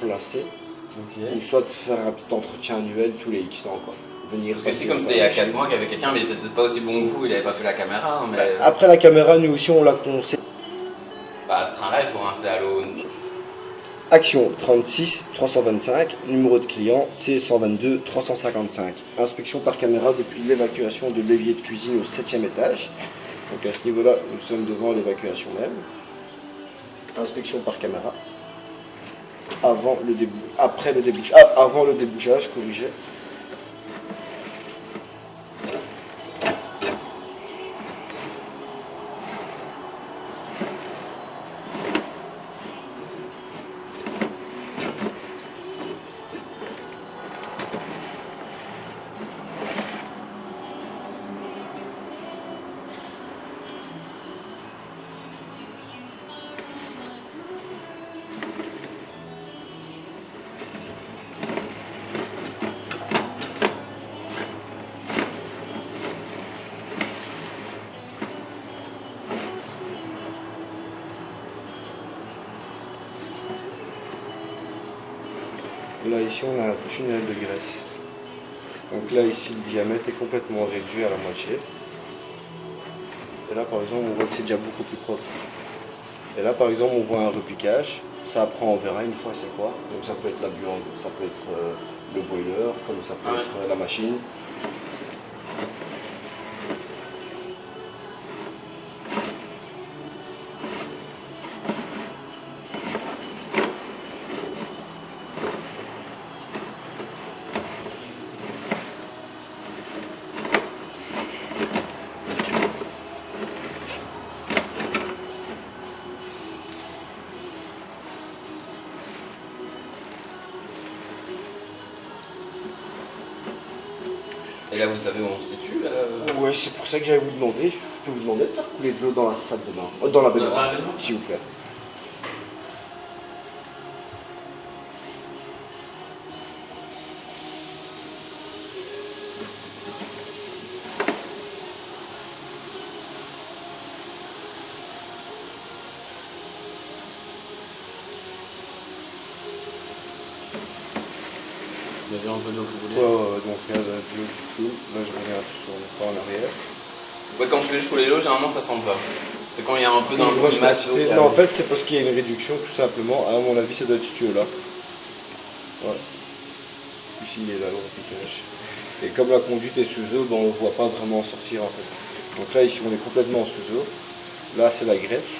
remplacer. Ok. Ou soit de faire un petit entretien annuel tous les X temps, quoi. Venir Parce que si comme c'était il y a 4 mois qu'il y avait quelqu'un, mais il était peut-être pas aussi bon que vous, il avait pas fait la caméra, hein, mais... Après la caméra, nous aussi on l'a conseillé. Bah ce train-là, il faut rincer à l'eau. Action 36 325, numéro de client C122 355. Inspection par caméra depuis l'évacuation de l'évier de cuisine au 7e étage. Donc à ce niveau-là, nous sommes devant l'évacuation même. Inspection par caméra. Avant le débouchage, corrigé. Et là ici on a un tunnel de graisse. Donc là ici le diamètre est complètement réduit à la moitié. Et là par exemple on voit que c'est déjà beaucoup plus propre. Et là par exemple on voit un repiquage. Ça après on verra une fois c'est quoi. Donc ça peut être la buanderie, ça peut être le boiler, comme ça peut être la machine. Et là, vous savez où on se situe là Ouais, c'est pour ça que j'allais vous demander. Je peux vous demander de faire couler de l'eau dans la salle de bain, dans la baignoire, s'il vous plaît. Vous avez un peu d'eau, vous voulez? Donc là, là je reviens sur le pas en arrière. Ouais, quand je fais juste couler l'eau, généralement ça sent pas. C'est quand il y a un peu d'un Grosse masse d'eau. quantité. Non, en fait, c'est parce qu'il y a une réduction, tout simplement. À mon avis, ça doit être ce tuyau-là. Ouais. Ici, il est là, le repiquage. Et comme la conduite est sous eau, ben, on ne voit pas vraiment sortir, en fait. Donc là, ici, on est complètement sous eau. Là, c'est la graisse.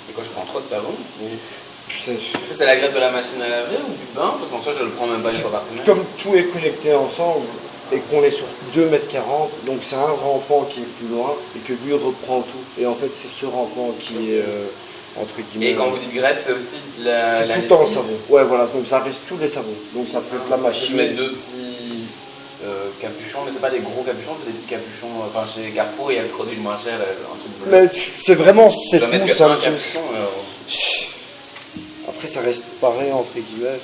Et quand je prends trop de savon, Ça, c'est la graisse de la machine à laver ou du bain? Parce qu'en soi, je le prends même pas une fois par semaine. comme tout est connecté ensemble et qu'on est sur 2,40 m, donc c'est un rampant qui est plus loin et que lui reprend tout. Et en fait, c'est ce rampant qui est entre guillemets. Et quand vous dites graisse, c'est aussi la c'est tout le lessive? temps savon. Ouais, voilà, donc ça reste tous les savons. Donc ça peut être la machine. Je mets deux petits capuchons, mais c'est pas des gros capuchons, c'est des petits capuchons. Enfin, chez Carrefour, il y a le produit le moins cher, un truc bleu. Mais c'est vraiment Je dois mettre tout que ça. un capuchon. Après, ça reste pareil entre guillemets.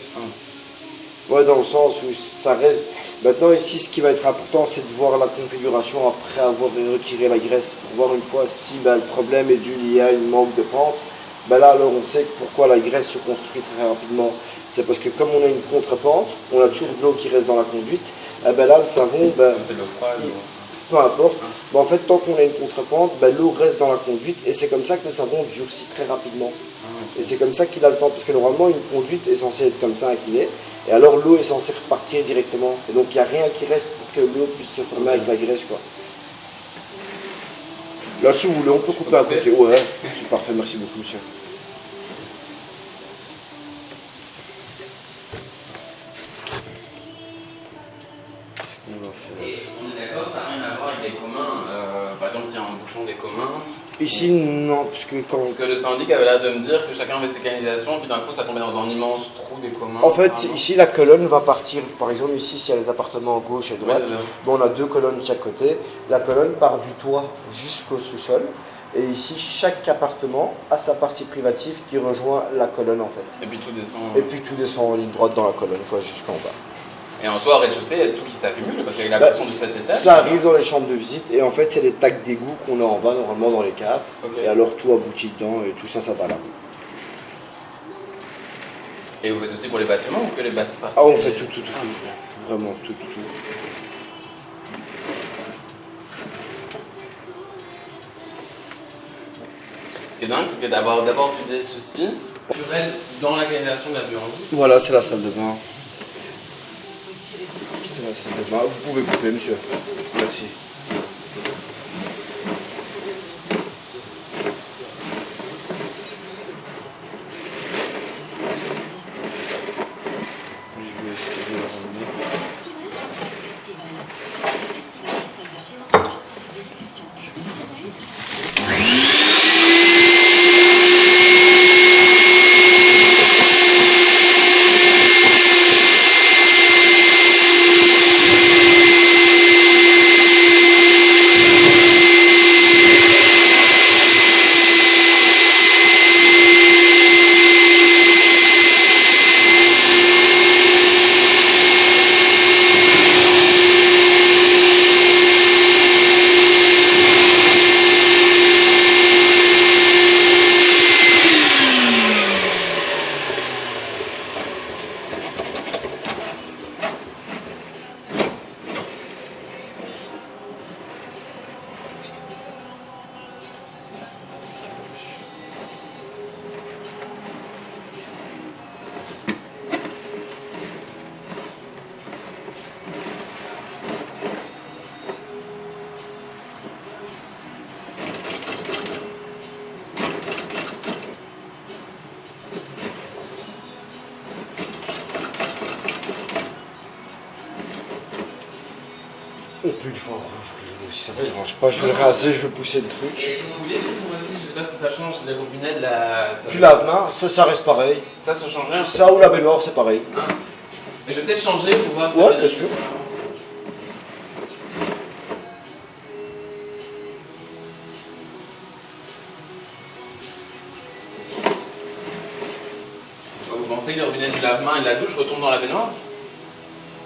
Ouais, dans le sens où ça reste. Maintenant, ici, ce qui va être important, c'est de voir la configuration après avoir retiré la graisse pour voir une fois si le problème est dû lié à une manque de pente. Là, alors, on sait pourquoi la graisse se construit très rapidement. C'est parce que comme on a une contre-pente, on a toujours de l'eau qui reste dans la conduite. Là, le savon, c'est l'eau froide. peu importe. En fait, tant qu'on a une contre-pente, l'eau reste dans la conduite et c'est comme ça que le savon durcit très rapidement. Et c'est comme ça qu'il a le temps, parce que normalement, une conduite est censée être comme ça, inclinée. Et alors l'eau est censée repartir directement. Et donc il n'y a rien qui reste pour que l'eau puisse se former avec la graisse, quoi. Là, si vous voulez, on peut couper à côté. Ouais, c'est parfait, merci beaucoup, monsieur. Et on est d'accord, ça n'a rien à voir avec les communs. Par exemple, s'il y a un bouchon des communs. Ici, non, parce que quand. Parce que le syndic avait l'air de me dire que chacun avait ses canalisations, puis d'un coup ça tombait dans un immense trou des communs. En fait, ici, la colonne va partir. Par exemple, ici, s'il y a les appartements à gauche et droite, Ouais, on a deux colonnes de chaque côté. La colonne part du toit jusqu'au sous-sol. Et ici, chaque appartement a sa partie privative qui rejoint la colonne, en fait. Et puis tout descend. Et puis tout descend en ligne droite dans la colonne, quoi, jusqu'en bas. Et en soi, au rez-de-chaussée, il y a tout qui s'accumule, parce qu'avec la pression de cet étage. Ça arrive dans les chambres de visite, et en fait, c'est les tacs d'égout qu'on a en bas, normalement, dans les caves. Okay. Et alors, tout aboutit dedans, et tout ça, ça va là. Et vous faites aussi pour les bâtiments ou que les bâtiments? Ah, on fait tout. Ah, ok. Vraiment tout. Ce qui est dingue, c'est que d'avoir d'abord vidé ceci, naturel dans l'organisation de la buanderie. Voilà, c'est la salle de bain. C'est la salle de bain. Vous pouvez couper, monsieur. Merci. Je vais essayer de le ramener. On peut une fois ouvrir le frigo si ça ne me dérange pas. Je vais le rincer, je vais pousser le truc. Et vous voulez vous aussi, je sais pas si ça change les robinets de la. Du lave-main, ça reste pareil. Ça change rien. Ça ou la baignoire, c'est pareil. Hein. Mais je vais peut-être changer pour voir si Ouais, ça bien sûr. Vous pensez que les robinets du lave-main et de la douche retournent dans la baignoire?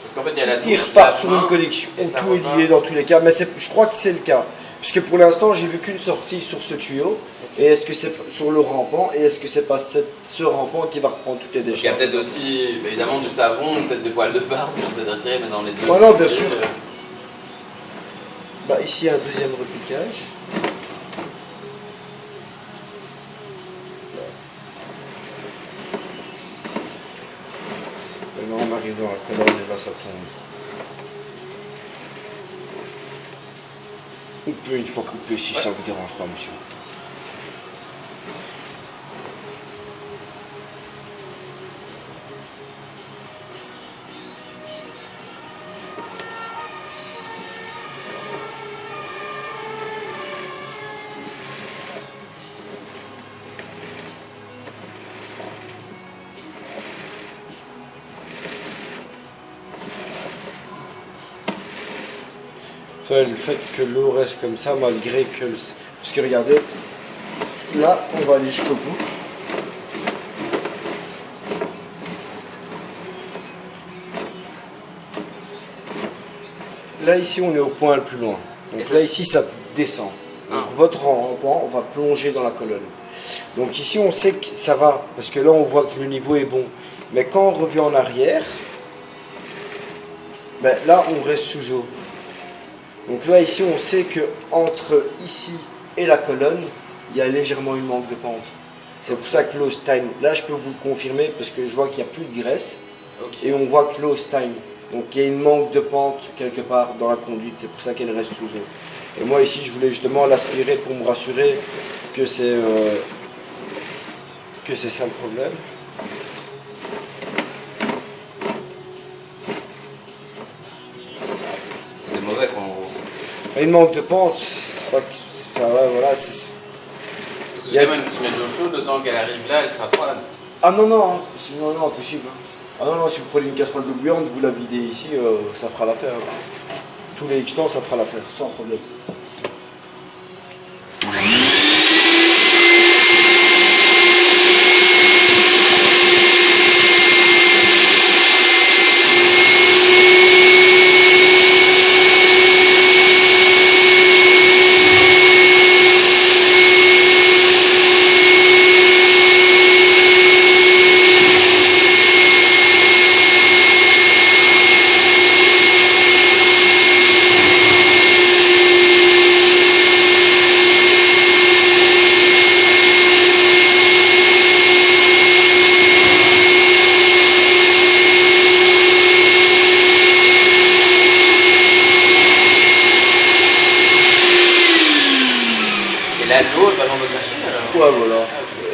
Parce qu'en fait, il y a la douche. Ils repartent sur lave-main, une connexion. et ça Tout est repart. lié dans tous les cas. Mais je crois que c'est le cas. Puisque pour l'instant, j'ai vu qu'une sortie sur ce tuyau. Et est-ce que c'est sur le rampant? Et est-ce que c'est pas ce rampant qui va reprendre toutes les Parce qu'il y a décharges? peut-être aussi, évidemment, du savon, peut-être des poils de barbe, j'essaie de retirer, mais dans les deux. Voilà, bien sûr. Bah, ici, un deuxième repiquage. Maintenant, on arrive dans la colonne et là, ça tombe. On peut une fois couper si ça vous dérange pas, monsieur. Enfin, le fait que l'eau reste comme ça, malgré que... Parce que regardez, là, on va aller jusqu'au bout. Là, ici, on est au point le plus loin. Et Donc ça, là, c'est- ici, ça descend. Donc Ah. votre rampant, on va plonger dans la colonne. Donc ici, on sait que ça va, parce que là, on voit que le niveau est bon. Mais quand on revient en arrière, ben, là, on reste sous eau. Donc là, ici, on sait que entre ici et la colonne, il y a légèrement une manque de pente. C'est pour ça que l'eau stagne. Là, je peux vous le confirmer parce que je vois qu'il n'y a plus de graisse Ok. et on voit que l'eau stagne. Donc il y a une manque de pente quelque part dans la conduite. C'est pour ça qu'elle reste sous eau. Et moi, ici, je voulais justement l'aspirer pour me rassurer que c'est ça le problème. C'est mauvais quand on. Et une manque de pente, c'est pas que. Enfin, ouais, voilà. Parce que même si je mets de l'eau chaude, le temps qu'elle arrive là, elle sera froide. Ah non, non, hein. Non, non, impossible. Hein. Ah non, non, si vous prenez une casserole de bouillante, vous la videz ici, ça fera l'affaire. Hein. Tous les X temps, ça fera l'affaire, sans problème. Là, l'eau, pas dans votre machine alors? Ouais, voilà.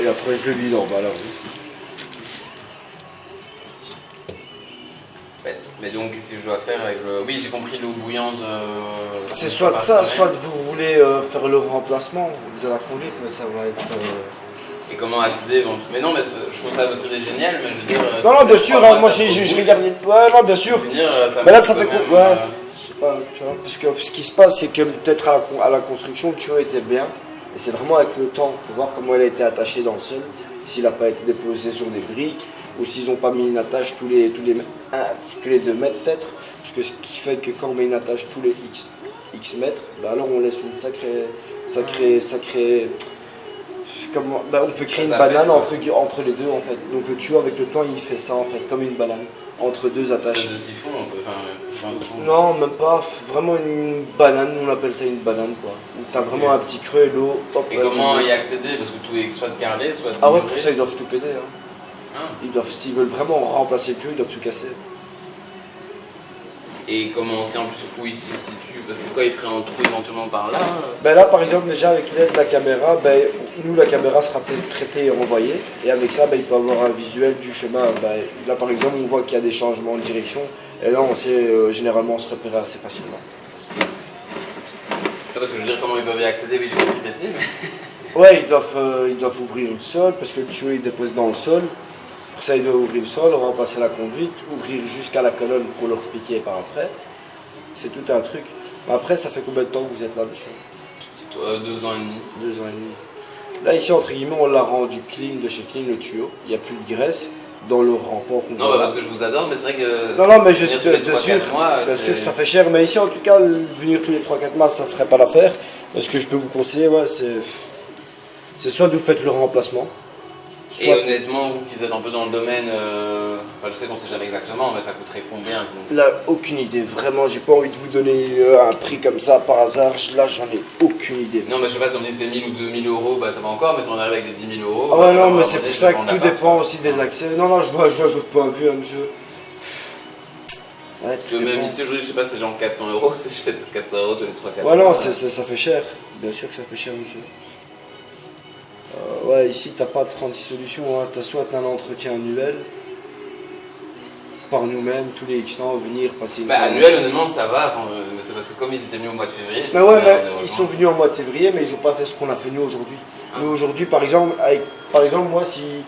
Et après, je le vide en bas là. Mais donc, qu'est-ce que je dois faire avec le. Oui, j'ai compris l'eau bouillante. C'est soit ça, soit vous voulez faire le remplacement de la conduite, mais ça va être. Et comment accéder Mais non, mais je trouve ça votre idée géniale, mais je veux dire. Non, non, bien sûr, moi je regarde. Ouais, non, bien sûr. Finir, ça mais là, ça fait quand même, quoi? Ouais. Je sais pas, tu vois. Parce que ce qui se passe, c'est que peut-être à la construction, le tuyau était bien. Et c'est vraiment avec le temps. Il faut voir comment il a été attaché dans le sol. S'il n'a pas été déposé sur des briques. Ou s'ils n'ont pas mis une attache tous les 2 mètres peut-être. Parce que ce qui fait que quand on met une attache tous les X mètres, bah alors on laisse une sacrée. Comment, bah on peut créer une banane entre les deux en fait. Donc le tuyau avec le temps il fait ça en fait, comme une banane. Entre deux attaches. De siphon, on peut faire un Non, même pas. Vraiment une banane, on appelle ça une banane quoi. Où t'as vraiment un petit creux et l'eau. Et comment y accéder? Parce que tout est soit carrelé, soit. Ah ouais, pour ça ils doivent tout péter. Hein. Ah. S'ils veulent vraiment remplacer le tuyau, ils doivent tout casser. Et comment on sait en plus où il se situe? Parce que quoi, il ferait un trou éventuellement par là? Ben là, par exemple, déjà avec l'aide de la caméra, ben, nous, la caméra sera traitée et envoyée. Et avec ça, ben, il peut avoir un visuel du chemin. Ben, là, par exemple, on voit qu'il y a des changements de direction. Et là, on sait généralement se repérer assez facilement. Parce que je veux dire, comment ils peuvent y accéder? Oui, je vais répéter, mais. Ouais, ils doivent ouvrir le sol parce que le tuyau est déposé dans le sol. Pour ça, ils doivent ouvrir le sol, remplacer la conduite, ouvrir jusqu'à la colonne pour le repiquer par après. C'est tout un truc. Mais après, ça fait combien de temps que vous êtes là, monsieur? 2 ans et demi. 2 ans et demi. Là, ici, entre guillemets, on l'a rendu clean de chez Clean, le tuyau. Il n'y a plus de graisse dans le rempart. Non, bah parce que je vous adore, mais c'est vrai que. Non, mais je suis bien sûr que ça fait cher. Mais ici, en tout cas, venir tous les 3-4 mois, ça ne ferait pas l'affaire. Ce que je peux vous conseiller, ouais, c'est soit vous faites le remplacement. Et honnêtement, vous qui êtes un peu dans le domaine, enfin je sais qu'on ne sait jamais exactement, mais ça coûterait combien? Là, aucune idée, vraiment, j'ai pas envie de vous donner un prix comme ça par hasard, là j'en ai aucune idée. Non, mais je sais pas si on dit c'est 1000 ou 2000 euros, bah ça va encore, mais si on arrive avec des 10 000 euros. Ah ouais, non, mais c'est pour ça que tout dépend aussi des accès. Non, je vois votre point de vue, hein, monsieur. Ouais, parce que même ici aujourd'hui, je sais pas, c'est genre 400 euros, si je fais 400 euros tous les 3-4 mois. Ouais, non, ça fait cher, bien sûr que ça fait cher, monsieur. Ouais, ici t'as pas 36 solutions, hein. T'as soit un entretien annuel par nous-mêmes, tous les X temps, venir passer une. Bah, annuel, honnêtement, ça va, mais c'est parce que comme ils étaient venus au mois de février. Mais ouais, mais ils sont venus en mois de février, mais ils ont pas fait ce qu'on a fait nous aujourd'hui. Nous aujourd'hui, par exemple, moi, si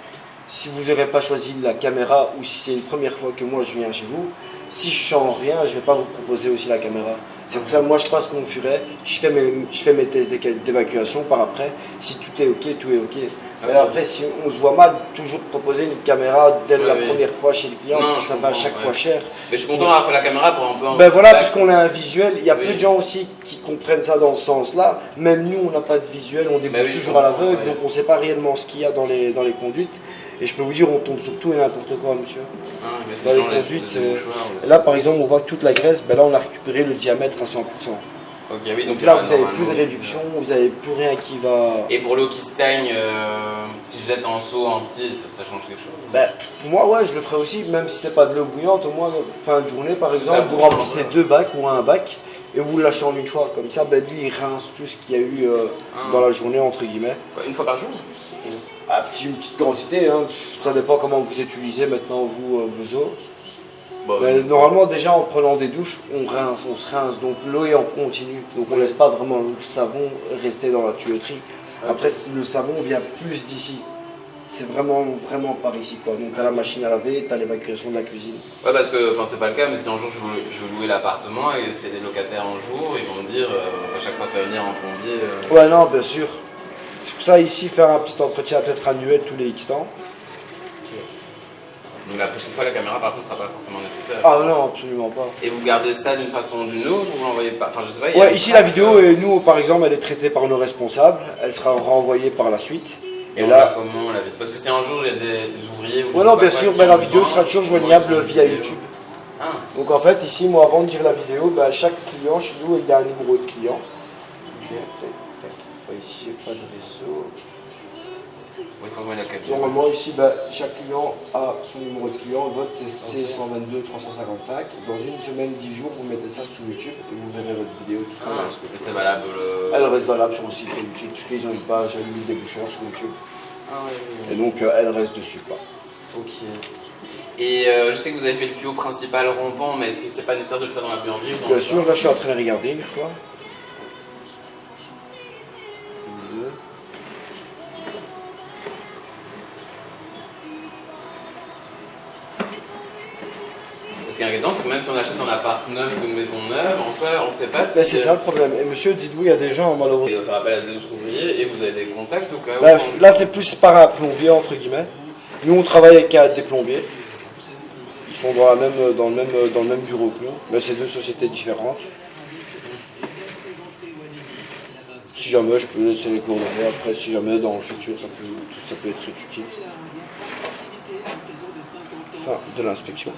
vous n'aurez pas choisi la caméra ou si c'est une première fois que moi je viens chez vous, si je change rien, je vais pas vous proposer aussi la caméra. C'est pour ça que moi je passe mon furet, je fais mes tests d'évacuation par après. Si tout est ok, tout est ok. Et après, si on se voit mal, toujours proposer une caméra dès la première fois chez le client, parce que ça fait à chaque fois cher. Mais je suis content d'avoir fait la caméra pour un peu. Ben voilà, puisqu'on a un visuel, il y a peu de gens aussi qui comprennent ça dans ce sens-là. Même nous, on n'a pas de visuel, on débouche toujours à l'aveugle, donc on ne sait pas réellement ce qu'il y a dans les conduites. Et je peux vous dire, on tombe sur tout et n'importe quoi, monsieur. Dans les conduites, là par exemple, on voit que toute la graisse, ben là on a récupéré le diamètre à 100%. Ok, oui, donc là, vous n'avez plus de réduction, vous n'avez plus rien qui va. Et pour l'eau qui stagne, si je jette en seau entier, ça change quelque chose? Ben, pour moi, ouais, je le ferai aussi, même si c'est pas de l'eau bouillante, au moins, fin de journée, par exemple, vous remplissez 2 bacs ou un bac et vous le lâchez en une fois. Comme ça, ben, lui, il rince tout ce qu'il y a eu dans la journée, entre guillemets. Quoi, une fois par jour? Une petite quantité, hein. Ça dépend comment vous utilisez maintenant vos eaux. Bah, normalement, déjà en prenant des douches, on se rince, donc l'eau est en continu, donc on ne laisse pas vraiment le savon rester dans la tuyauterie. Après, le savon vient plus d'ici. C'est vraiment par ici, quoi. Donc t'as la machine à laver, t'as l'évacuation de la cuisine. Ouais, parce que, enfin c'est pas le cas, mais si un jour je veux louer l'appartement et c'est des locataires un jour, ils vont me dire à chaque fois faire venir un plombier. Ouais, non, bien sûr. C'est pour ça ici, faire un petit entretien peut-être annuel tous les X temps. Donc la prochaine fois, la caméra par contre sera pas forcément nécessaire. Ah non, absolument pas. Et vous gardez ça d'une façon ou d'une autre, ou vous l'envoyez pas? Enfin je sais pas. Ouais, ici la vidéo, nous par exemple, elle est traitée par nos responsables, elle sera renvoyée par la suite. Et là, comment la vidéo? Parce que si un jour il y a des ouvriers ou ouais, non, bien sûr, la vidéo sera toujours joignable via YouTube. Ah. Donc en fait, ici, moi avant de dire la vidéo, chaque client chez nous, il a un numéro de client. Ok, ici j'ai pas de réseau. Oui, il faut envoyer la capture. Normalement, ici, chaque client a son numéro de client. Votre, c'est C122 355. Dans une semaine, 10 jours, vous mettez ça sur YouTube et vous verrez votre vidéo, tout ce qu'on a respecté. Et c'est valable Elle reste valable sur le site de YouTube, puisqu'ils ont une page Amis Déboucheurs sur YouTube. Ah ouais. Et donc, elle reste dessus, quoi. Ok. Et je sais que vous avez fait le tuyau principal rompant, mais est-ce que c'est pas nécessaire de le faire dans la plomberie ou dans Bien le sûr, corps? là, je suis en train de regarder une fois. Parce qu'il y a un inquiétant, c'est que même si on achète un appart neuf ou une maison neuve, en soi, on ne sait pas si. C'est ça le problème. Et monsieur, dites-vous, il y a des gens malheureusement. Il va faire appel à des autres ouvriers et vous avez des contacts au cas où. Là, c'est plus par un plombier, entre guillemets. Nous, on travaille avec des plombiers. Ils sont dans le même bureau que nous. Mais c'est deux sociétés différentes. Si jamais, je peux laisser les coordonnées. Après, si jamais, dans le futur, ça peut être utile. Fin de l'inspection.